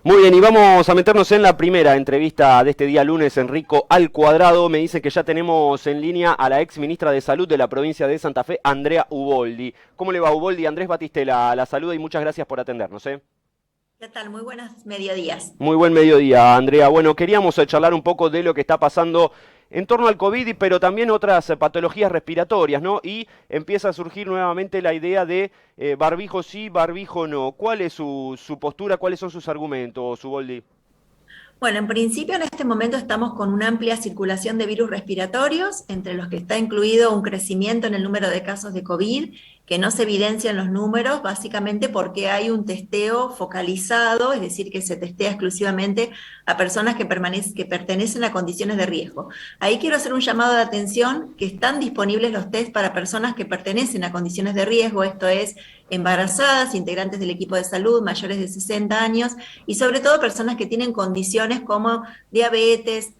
Muy bien, y vamos a meternos en la primera entrevista de este día lunes. Enrico al Cuadrado me dice que ya tenemos en línea a la ex ministra de Salud de la provincia de Santa Fe, Andrea Uboldi. ¿Cómo le va, Uboldi? Andrés Batistela la saluda y muchas gracias por atendernos. ¿Qué tal? Muy buenos mediodías. Muy buen mediodía, Andrea. Bueno, queríamos charlar un poco de lo que está pasando en torno al COVID, pero también otras patologías respiratorias, ¿no? Y empieza a surgir nuevamente la idea de barbijo sí, barbijo no. ¿Cuál es su postura? ¿Cuáles son sus argumentos, Uboldi? Bueno, en principio en este momento estamos con una amplia circulación de virus respiratorios, entre los que está incluido un crecimiento en el número de casos de COVID, que no se evidencia en los números, básicamente porque hay un testeo focalizado, es decir, que se testea exclusivamente a personas que pertenecen a condiciones de riesgo. Ahí quiero hacer un llamado de atención que están disponibles los test para personas que pertenecen a condiciones de riesgo, esto es, embarazadas, integrantes del equipo de salud, mayores de 60 años y sobre todo personas que tienen condiciones como diabetes,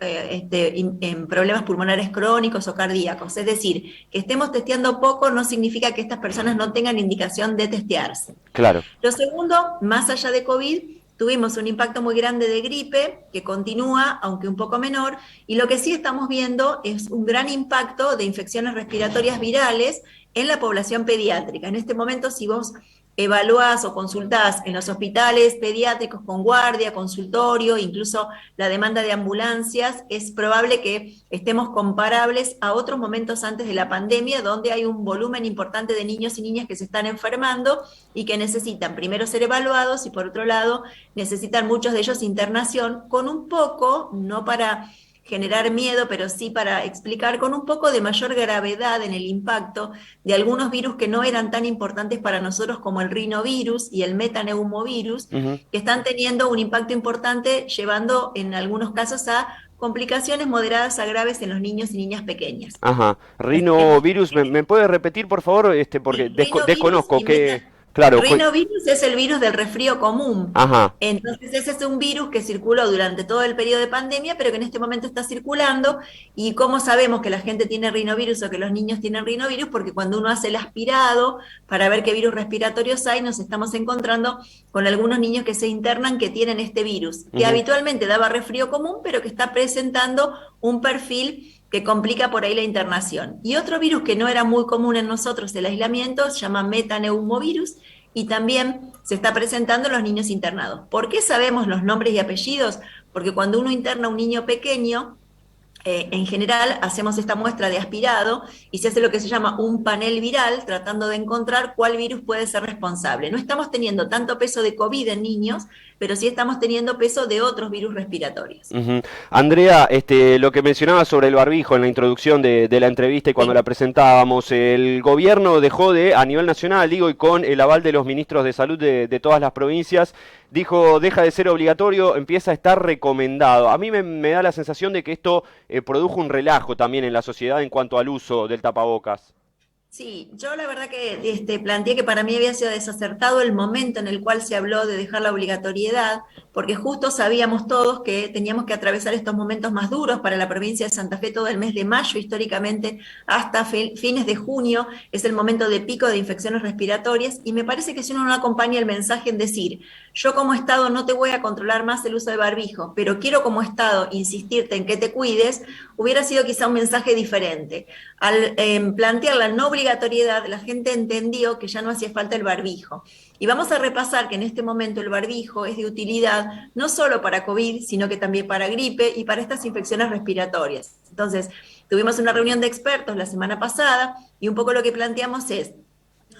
problemas pulmonares crónicos o cardíacos. Es decir, que estemos testeando poco no significa que estas personas no tengan indicación de testearse. Claro. Lo segundo, más allá de COVID, tuvimos un impacto muy grande de gripe que continúa, aunque un poco menor, y lo que sí estamos viendo es un gran impacto de infecciones respiratorias virales en la población pediátrica. En este momento, si vos evaluás o consultás en los hospitales pediátricos con guardia, consultorio, incluso la demanda de ambulancias, es probable que estemos comparables a otros momentos antes de la pandemia, donde hay un volumen importante de niños y niñas que se están enfermando y que necesitan primero ser evaluados y por otro lado necesitan muchos de ellos internación con un poco, no para generar miedo, pero sí para explicar con un poco de mayor gravedad en el impacto de algunos virus que no eran tan importantes para nosotros como el rinovirus y el metaneumovirus, que están teniendo un impacto importante, llevando en algunos casos a complicaciones moderadas a graves en los niños y niñas pequeñas. Ajá. Rinovirus, ¿me puede repetir, por favor? Porque Rinovirus desconozco y qué. Claro. Rinovirus es el virus del resfrío común. Ajá. Entonces ese es un virus que circuló durante todo el periodo de pandemia, pero que en este momento está circulando. ¿Y cómo sabemos que la gente tiene rinovirus o que los niños tienen rinovirus? Porque cuando uno hace el aspirado para ver qué virus respiratorios hay, nos estamos encontrando con algunos niños que se internan que tienen este virus, que habitualmente daba resfrío común, pero que está presentando un perfil que complica por ahí la internación. Y otro virus que no era muy común en nosotros, el aislamiento, se llama metaneumovirus, y también se está presentando en los niños internados. ¿Por qué sabemos los nombres y apellidos? Porque cuando uno interna a un niño pequeño, en general hacemos esta muestra de aspirado y se hace lo que se llama un panel viral tratando de encontrar cuál virus puede ser responsable. No estamos teniendo tanto peso de COVID en niños, pero sí estamos teniendo peso de otros virus respiratorios. Andrea, lo que mencionaba sobre el barbijo en la introducción de la entrevista y cuando la presentábamos, el gobierno dejó a nivel nacional, digo, y con el aval de los ministros de salud de todas las provincias, dijo, deja de ser obligatorio, empieza a estar recomendado. A mí me da la sensación de que esto produjo un relajo también en la sociedad en cuanto al uso del tapabocas. Sí, yo la verdad que planteé que para mí había sido desacertado el momento en el cual se habló de dejar la obligatoriedad, porque justo sabíamos todos que teníamos que atravesar estos momentos más duros para la provincia de Santa Fe todo el mes de mayo, históricamente hasta fines de junio, es el momento de pico de infecciones respiratorias, y me parece que si uno no acompaña el mensaje en decir, yo como Estado no te voy a controlar más el uso de barbijo, pero quiero como Estado insistirte en que te cuides, hubiera sido quizá un mensaje diferente. Al plantear la no obligatoriedad, la gente entendió que ya no hacía falta el barbijo. Y vamos a repasar que en este momento el barbijo es de utilidad no solo para COVID, sino que también para gripe y para estas infecciones respiratorias. Entonces, tuvimos una reunión de expertos la semana pasada y un poco lo que planteamos es,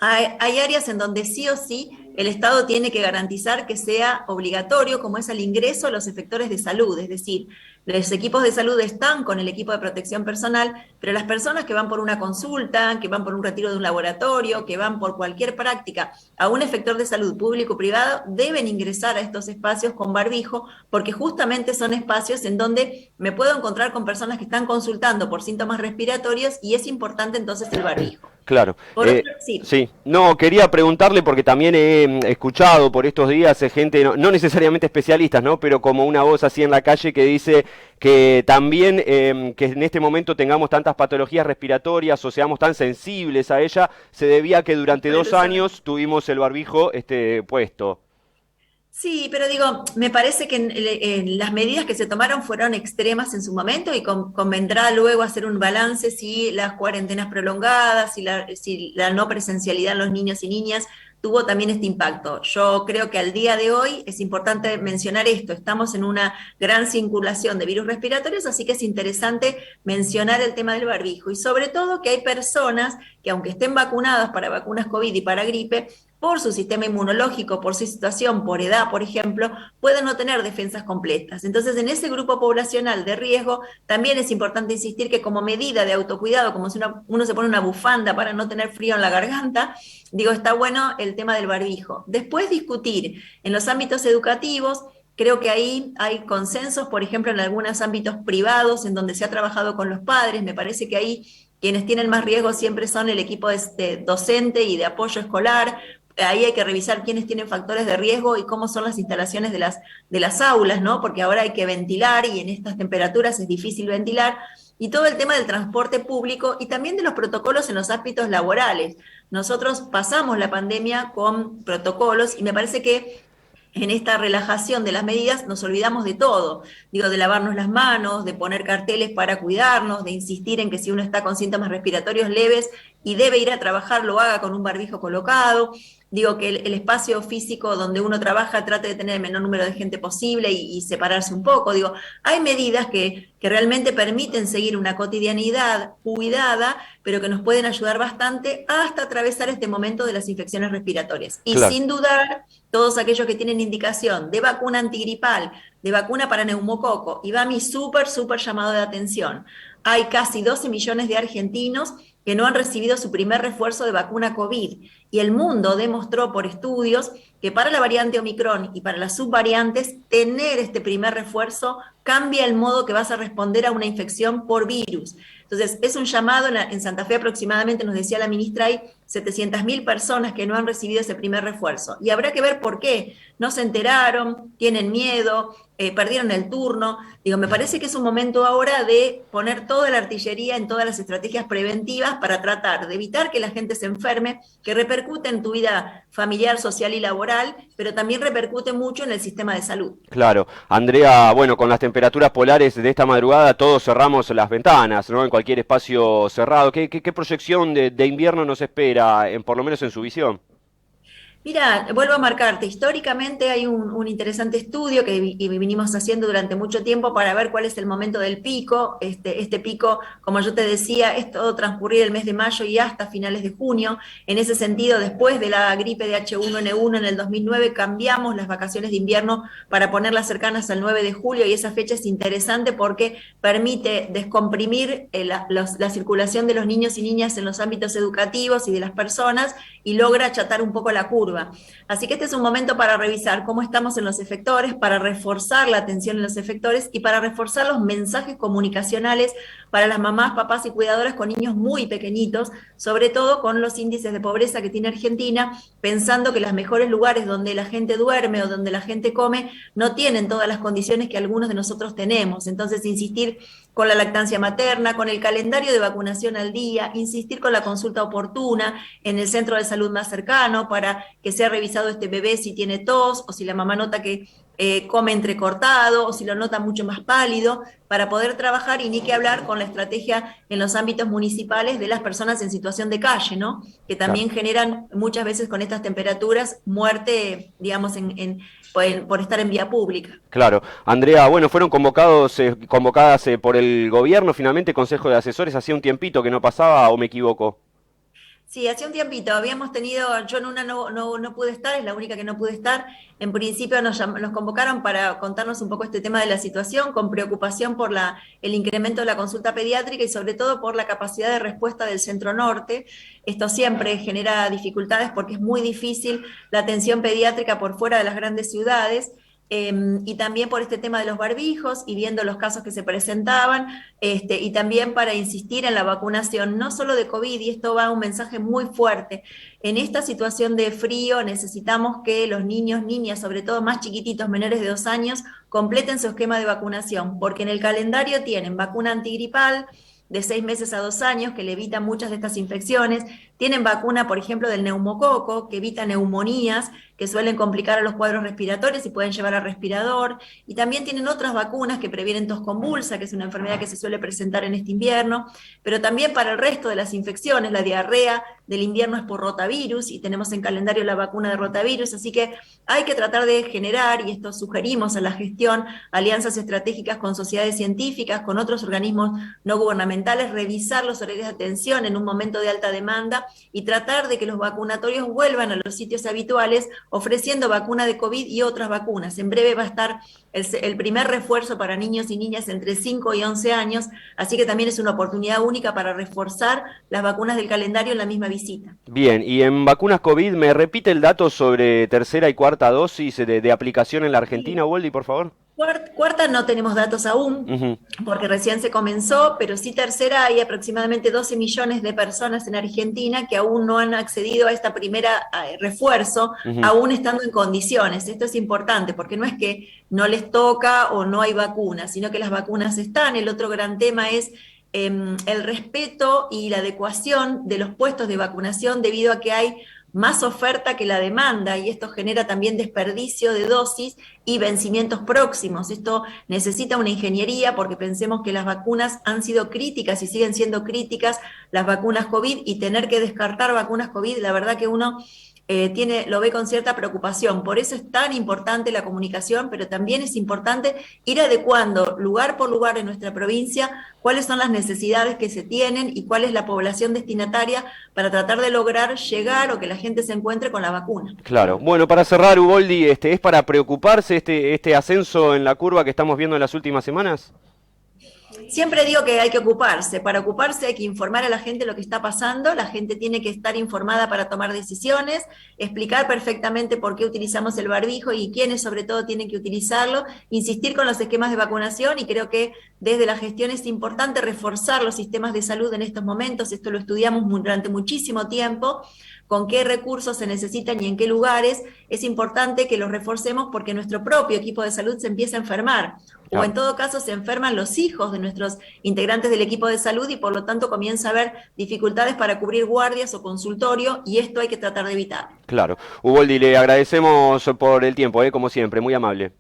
hay áreas en donde sí o sí el Estado tiene que garantizar que sea obligatorio, como es el ingreso a los efectores de salud, es decir, los equipos de salud están con el equipo de protección personal, pero las personas que van por una consulta, que van por un retiro de un laboratorio, que van por cualquier práctica a un efector de salud público o privado, deben ingresar a estos espacios con barbijo, porque justamente son espacios en donde me puedo encontrar con personas que están consultando por síntomas respiratorios y es importante entonces el barbijo. Claro. Sí. Sí. No, quería preguntarle porque también he escuchado por estos días gente, no necesariamente especialistas, ¿no? Pero como una voz así en la calle que dice que también que en este momento tengamos tantas patologías respiratorias o seamos tan sensibles a ella, se debía a que durante 2 años tuvimos el barbijo puesto. Sí, pero digo, me parece que las medidas que se tomaron fueron extremas en su momento y convendrá luego hacer un balance si las cuarentenas prolongadas, si la no presencialidad en los niños y niñas tuvo también este impacto. Yo creo que al día de hoy es importante mencionar esto. Estamos en una gran circulación de virus respiratorios, así que es interesante mencionar el tema del barbijo y sobre todo que hay personas que aunque estén vacunadas para vacunas COVID y para gripe, por su sistema inmunológico, por su situación, por edad, por ejemplo, pueden no tener defensas completas. Entonces, en ese grupo poblacional de riesgo, también es importante insistir que como medida de autocuidado, como si uno se pone una bufanda para no tener frío en la garganta, digo, está bueno el tema del barbijo. Después discutir en los ámbitos educativos. Creo que ahí hay consensos, por ejemplo, en algunos ámbitos privados en donde se ha trabajado con los padres. Me parece que ahí quienes tienen más riesgo siempre son el equipo docente y de apoyo escolar. Ahí hay que revisar quiénes tienen factores de riesgo y cómo son las instalaciones de las aulas, ¿no? Porque ahora hay que ventilar y en estas temperaturas es difícil ventilar. Y todo el tema del transporte público y también de los protocolos en los ámbitos laborales. Nosotros pasamos la pandemia con protocolos y me parece que en esta relajación de las medidas nos olvidamos de todo, digo, de lavarnos las manos, de poner carteles para cuidarnos, de insistir en que si uno está con síntomas respiratorios leves y debe ir a trabajar, lo haga con un barbijo colocado, digo que el espacio físico donde uno trabaja trate de tener el menor número de gente posible y separarse un poco, digo, hay medidas que realmente permiten seguir una cotidianidad cuidada, pero que nos pueden ayudar bastante hasta atravesar este momento de las infecciones respiratorias. Y Claro. sin dudar, todos aquellos que tienen indicación de vacuna antigripal, de vacuna para neumococo, y va mi súper llamado de atención. Hay casi 12 millones de argentinos que no han recibido su primer refuerzo de vacuna COVID. Y el mundo demostró por estudios que para la variante Omicron y para las subvariantes, tener este primer refuerzo cambia el modo que vas a responder a una infección por virus. Entonces, es un llamado, en Santa Fe aproximadamente, nos decía la ministra, hay 700.000 personas que no han recibido ese primer refuerzo. Y habrá que ver por qué. No se enteraron, tienen miedo, perdieron el turno. Digo, me parece que es un momento ahora de poner toda la artillería en todas las estrategias preventivas para tratar de evitar que la gente se enferme, que repercute en tu vida familiar, social y laboral, pero también repercute mucho en el sistema de salud. Claro, Andrea, bueno, con las temperaturas polares de esta madrugada todos cerramos las ventanas, ¿no? En cualquier espacio cerrado. ¿Qué proyección de invierno nos espera, por lo menos en su visión? Mira, vuelvo a marcarte, históricamente hay un interesante estudio que vinimos haciendo durante mucho tiempo para ver cuál es el momento del pico. Este pico, como yo te decía, es todo transcurrir el mes de mayo y hasta finales de junio. En ese sentido, después de la gripe de H1N1 en el 2009, cambiamos las vacaciones de invierno para ponerlas cercanas al 9 de julio y esa fecha es interesante porque permite descomprimir la circulación de los niños y niñas en los ámbitos educativos y de las personas y logra achatar un poco la curva. Así que este es un momento para revisar cómo estamos en los efectores, para reforzar la atención en los efectores y para reforzar los mensajes comunicacionales para las mamás, papás y cuidadoras con niños muy pequeñitos, sobre todo con los índices de pobreza que tiene Argentina, pensando que los mejores lugares donde la gente duerme o donde la gente come no tienen todas las condiciones que algunos de nosotros tenemos. Entonces, insistir con la lactancia materna, con el calendario de vacunación al día, insistir con la consulta oportuna en el centro de salud más cercano para que sea revisado este bebé si tiene tos o si la mamá nota que come entrecortado o si lo nota mucho más pálido, para poder trabajar y ni que hablar con la estrategia en los ámbitos municipales de las personas en situación de calle, ¿no? Que Claro. también generan muchas veces con estas temperaturas muerte, digamos, por estar en vía pública. Claro, Andrea, bueno, fueron convocadas por el gobierno finalmente, Consejo de Asesores, hacía un tiempito que no pasaba, ¿o me equivoco? Sí, hacía un tiempito, habíamos tenido, yo en una no pude estar, es la única que no pude estar. En principio nos convocaron para contarnos un poco este tema de la situación, con preocupación por el incremento de la consulta pediátrica y sobre todo por la capacidad de respuesta del Centro Norte. Esto siempre genera dificultades porque es muy difícil la atención pediátrica por fuera de las grandes ciudades. Y también por este tema de los barbijos y viendo los casos que se presentaban, y también para insistir en la vacunación, no solo de COVID, y esto va un mensaje muy fuerte. En esta situación de frío necesitamos que los niños, niñas, sobre todo más chiquititos, menores de 2 años, completen su esquema de vacunación, porque en el calendario tienen vacuna antigripal, de 6 meses a 2 años, que le evita muchas de estas infecciones, Tienen vacuna, por ejemplo, del neumococo, que evita neumonías, que suelen complicar a los cuadros respiratorios y pueden llevar a respirador. Y también tienen otras vacunas que previenen tos convulsa, que es una enfermedad que se suele presentar en este invierno, pero también para el resto de las infecciones, la diarrea del invierno es por rotavirus y tenemos en calendario la vacuna de rotavirus, así que hay que tratar de generar, y esto sugerimos a la gestión, alianzas estratégicas con sociedades científicas, con otros organismos no gubernamentales, revisar los horarios de atención en un momento de alta demanda y tratar de que los vacunatorios vuelvan a los sitios habituales ofreciendo vacuna de COVID y otras vacunas. En breve va a estar el primer refuerzo para niños y niñas entre 5 y 11 años, así que también es una oportunidad única para reforzar las vacunas del calendario en la misma visita. Bien, y en vacunas COVID, ¿me repite el dato sobre tercera y cuarta dosis de aplicación en la Argentina, Woldi, por favor? Cuarta no tenemos datos aún, porque recién se comenzó, pero sí tercera hay aproximadamente 12 millones de personas en Argentina que aún no han accedido a esta primera refuerzo, aún estando en condiciones. Esto es importante, porque no es que no les toca o no hay vacunas, sino que las vacunas están. El otro gran tema es el respeto y la adecuación de los puestos de vacunación debido a que hay más oferta que la demanda y esto genera también desperdicio de dosis y vencimientos próximos. Esto necesita una ingeniería porque pensemos que las vacunas han sido críticas y siguen siendo críticas las vacunas COVID y tener que descartar vacunas COVID, la verdad que uno lo ve con cierta preocupación. Por eso es tan importante la comunicación, pero también es importante ir adecuando lugar por lugar en nuestra provincia cuáles son las necesidades que se tienen y cuál es la población destinataria para tratar de lograr llegar o que la gente se encuentre con la vacuna. Claro. Bueno, para cerrar, Uboldi, ¿es para preocuparse este ascenso en la curva que estamos viendo en las últimas semanas? Siempre digo que hay que ocuparse. Para ocuparse hay que informar a la gente lo que está pasando. La gente tiene que estar informada para tomar decisiones, explicar perfectamente por qué utilizamos el barbijo y quiénes sobre todo tienen que utilizarlo, insistir con los esquemas de vacunación y creo que desde la gestión es importante reforzar los sistemas de salud en estos momentos. Esto lo estudiamos durante muchísimo tiempo, con qué recursos se necesitan y en qué lugares. Es importante que los reforcemos porque nuestro propio equipo de salud se empieza a enfermar. O en todo caso se enferman los hijos de nuestros integrantes del equipo de salud y por lo tanto comienza a haber dificultades para cubrir guardias o consultorio y esto hay que tratar de evitar. Claro. Uboldi, le agradecemos por el tiempo, como siempre, muy amable.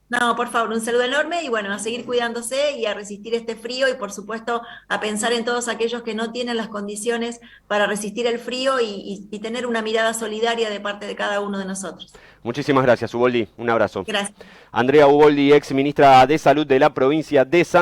No, por favor, un saludo enorme y bueno, a seguir cuidándose y a resistir este frío y por supuesto a pensar en todos aquellos que no tienen las condiciones para resistir el frío y tener una mirada solidaria de parte de cada uno de nosotros. Muchísimas gracias, Uboldi. Un abrazo. Gracias. Andrea Uboldi, ex ministra de Salud de la provincia de Santa